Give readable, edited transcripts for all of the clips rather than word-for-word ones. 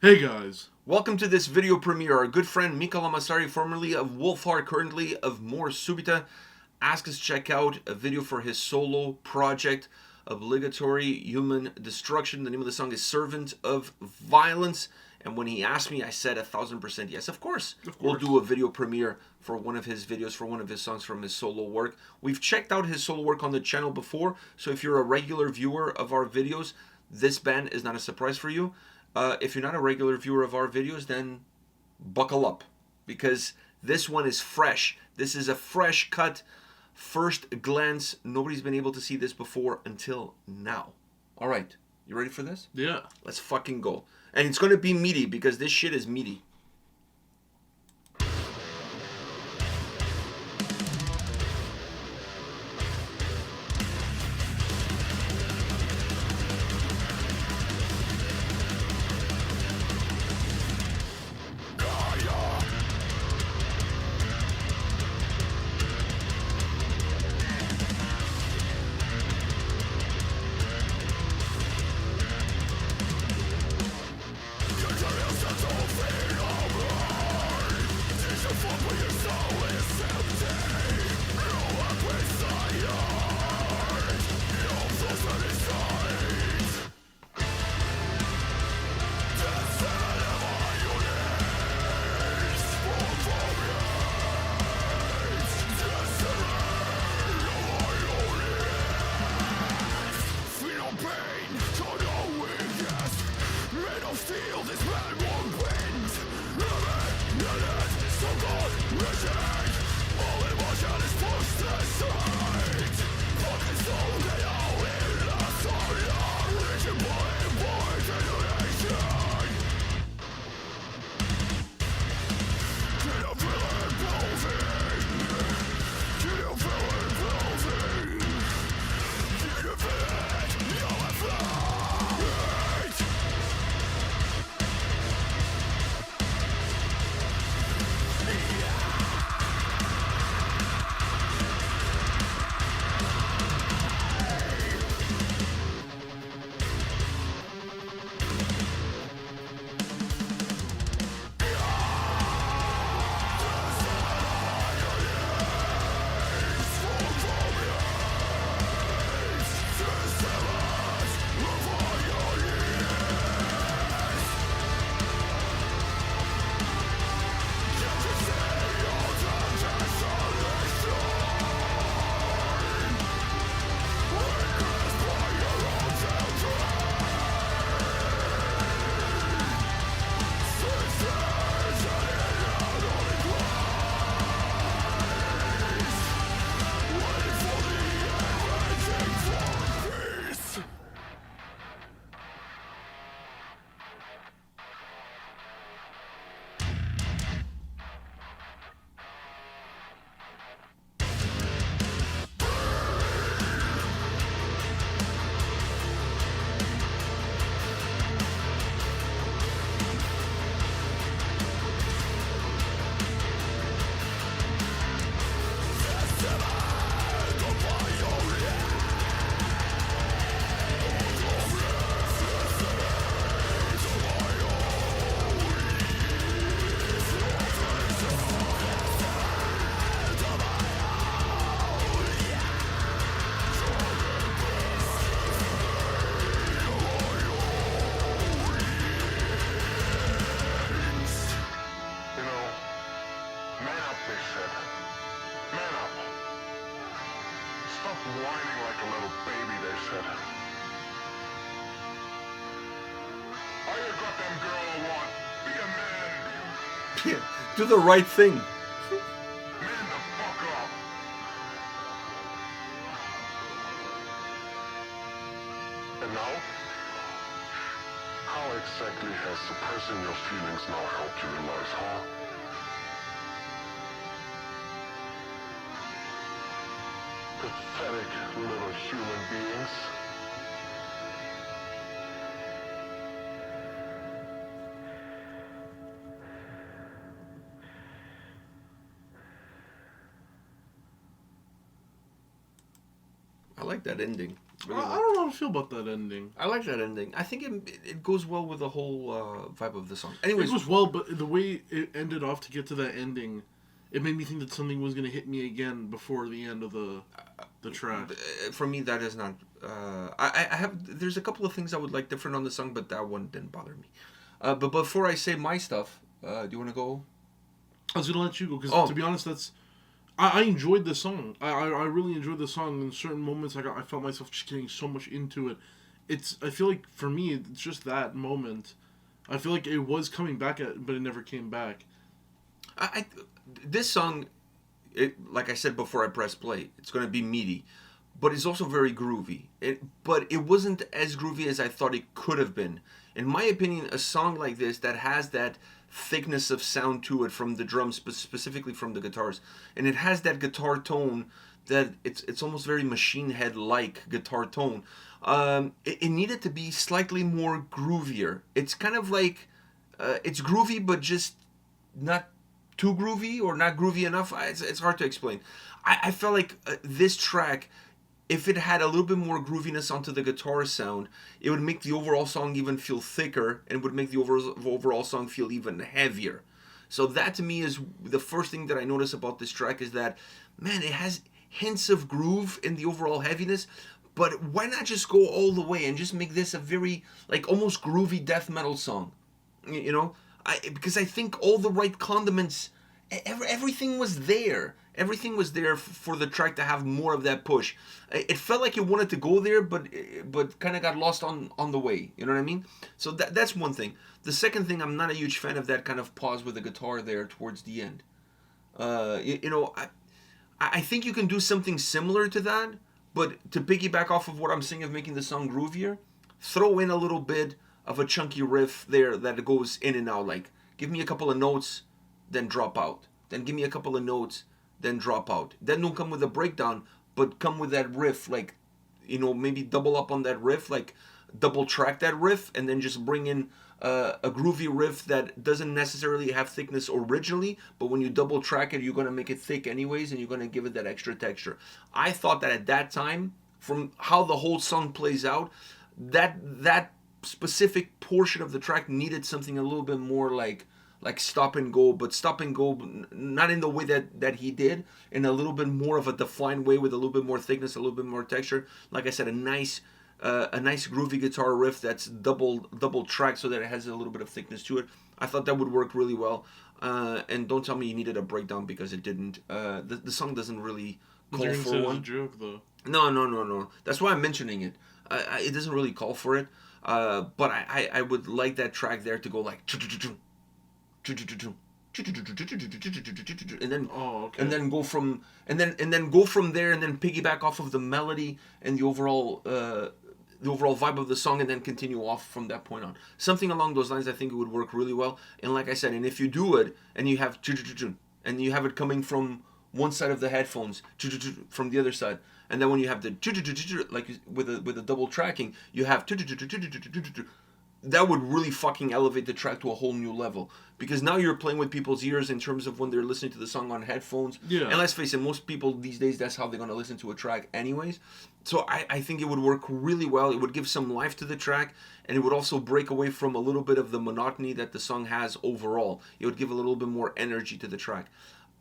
Hey guys. Welcome to this video premiere. Our good friend Mika Lammassaari, formerly of Wolfheart, currently of More Subita, asked us to check out a video for his solo project, Obligatory Human Destruction. The name of the song is Servant of Violence. And when he asked me, I said 1,000% yes. Of course. We'll do a video premiere for one of his videos, for one of his songs from his solo work. We've checked out his solo work on the channel before, so if you're a regular viewer of our videos, this band is not a surprise for you. If you're not a regular viewer of our videos, then buckle up, because this one is fresh. This is a fresh cut, first glance. Nobody's been able to see this before until now. All right, you ready for this? Yeah. Let's fucking go. And it's going to be meaty, because this shit is meaty. Whining like a little baby, they said. All you goddamn girl will want, be a man. Yeah, do the right thing. Man the fuck up. And now? How exactly has suppressing your feelings now helped you in life, huh? Pathetic little human beings. I like that ending. Really I well. don't know how to feel about that ending. I like that ending. I think it goes well with the whole vibe of the song. It Anyways, was well, but the way it ended off to get to that ending, it made me think that something was going to hit me again before the end of the track. for me, that is not. I have. There's a couple of things I would like different on the song, but that one didn't bother me. But before I say my stuff, do you want to go? I was going to let you go, because to be honest, that's... I enjoyed the song. I really enjoyed the song. In certain moments, I felt myself just getting so much into it. I feel like, for me, it's just that moment. I feel like it was coming back, but it never came back. This song, like I said before I pressed play, it's going to be meaty, but it's also very groovy. But it wasn't as groovy as I thought it could have been. In my opinion, a song like this that has that thickness of sound to it from the drums, specifically from the guitars, and it has that guitar tone that it's almost very Machine Head like guitar tone. It needed to be slightly more groovier. It's kind of like it's groovy, but just not too groovy or not groovy enough. It's hard to explain. I felt like this track, if it had a little bit more grooviness onto the guitar sound, it would make the overall song even feel thicker and would make the overall song feel even heavier. So that to me is the first thing that I notice about this track, is that, man, it has hints of groove in the overall heaviness, but why not just go all the way and just make this a very, like, almost groovy death metal song? You know? Because I think all the right condiments, everything was there. Everything was there for the track to have more of that push. It felt like it wanted to go there, but kind of got lost on the way. You know what I mean? So that's one thing. The second thing, I'm not a huge fan of that kind of pause with the guitar there towards the end. I think you can do something similar to that, but to piggyback off of what I'm saying of making the song groovier, throw in a little bit of a chunky riff there that goes in and out. Like, give me a couple of notes, then drop out. Then give me a couple of notes, then drop out. Then don't come with a breakdown, but come with that riff, like, maybe double up on that riff, like double track that riff, and then just bring in a groovy riff that doesn't necessarily have thickness originally, but when you double track it, you're going to make it thick anyways, and you're going to give it that extra texture. I thought that at that time, from how the whole song plays out, that specific portion of the track needed something a little bit more like stop and go, but stop and go not in the way that he did, in a little bit more of a defined way with a little bit more thickness, a little bit more texture. Like I said, a nice groovy guitar riff that's double tracked so that it has a little bit of thickness to it. I thought that would work really well. And don't tell me you needed a breakdown, because it didn't. The song doesn't really call for one. A joke, though. No. That's why I'm mentioning it. It doesn't really call for it. But I would like that track there to go like, and then and then go from there, and then piggyback off of the melody and the overall vibe of the song, and then continue off from that point on. Something along those lines, I think it would work really well. And like I said, and if you do it and you have and you have it coming from one side of the headphones from the other side, and then when you have the like with a double tracking, you have that would really fucking elevate the track to a whole new level, because now you're playing with people's ears in terms of when they're listening to the song on headphones. Yeah. And let's face it, most people these days, that's how they're going to listen to a track anyways. So I think it would work really well. It would give some life to the track, and it would also break away from a little bit of the monotony that the song has overall. It would give a little bit more energy to the track.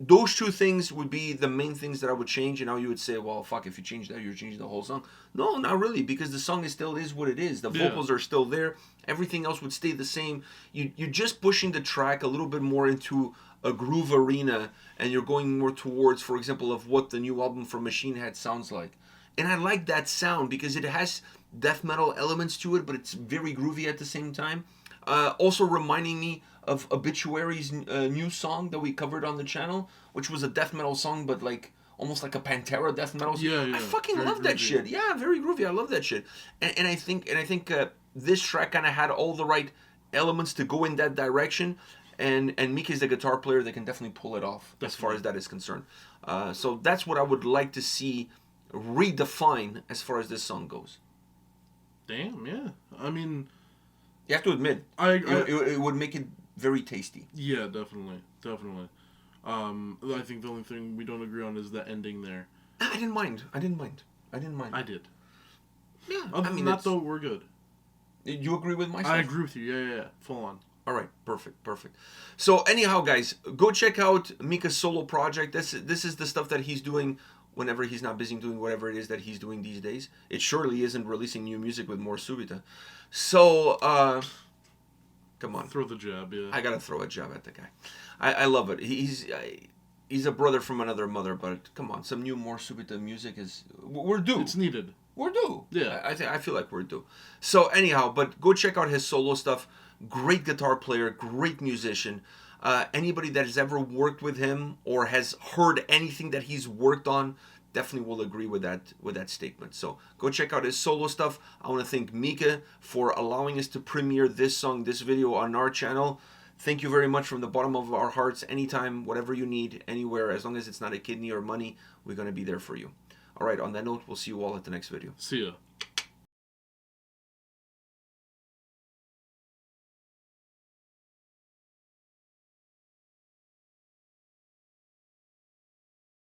Those two things would be the main things that I would change. And now you would say, well, fuck, if you change that, you're changing the whole song. No, not really, because the song still is what it is. The vocals are still there. Everything else would stay the same. You're just pushing the track a little bit more into a groove arena, and you're going more towards, for example, of what the new album from Machine Head sounds like. And I like that sound because it has death metal elements to it, but it's very groovy at the same time. Also reminding me of Obituary's new song that we covered on the channel, which was a death metal song, but like almost like a Pantera death metal song. Yeah. I fucking very love that groovy. shit. Yeah, very groovy. I love that shit. And I think this track kind of had all the right elements to go in that direction. And Mika's the guitar player that can definitely pull it off as far as that is concerned. So that's what I would like to see redefine as far as this song goes. Damn, yeah. I mean, you have to admit, it would make it very tasty. Yeah, definitely. I think the only thing we don't agree on is the ending there. I didn't mind. I did. Yeah, Other than that, though, we're good. You agree with my stuff? I agree with you. Yeah. Full on. All right, perfect. So anyhow, guys, go check out Mika's solo project. This is the stuff that he's doing whenever he's not busy doing whatever it is that he's doing these days. It surely isn't releasing new music with more Subita. So, come on. Throw the jab, yeah. I gotta throw a jab at the guy. I love it. He's a brother from another mother, but come on, some new more Subita music we're due. It's needed. We're due. Yeah. I feel like we're due. So anyhow, but go check out his solo stuff. Great guitar player, great musician. Anybody that has ever worked with him or has heard anything that he's worked on definitely will agree with that statement. So go check out his solo stuff. I want to thank Mika for allowing us to premiere this song, this video on our channel. Thank you very much from the bottom of our hearts. Anytime, whatever you need, anywhere, as long as it's not a kidney or money, we're going to be there for you. All right, on that note, we'll see you all at the next video. See ya.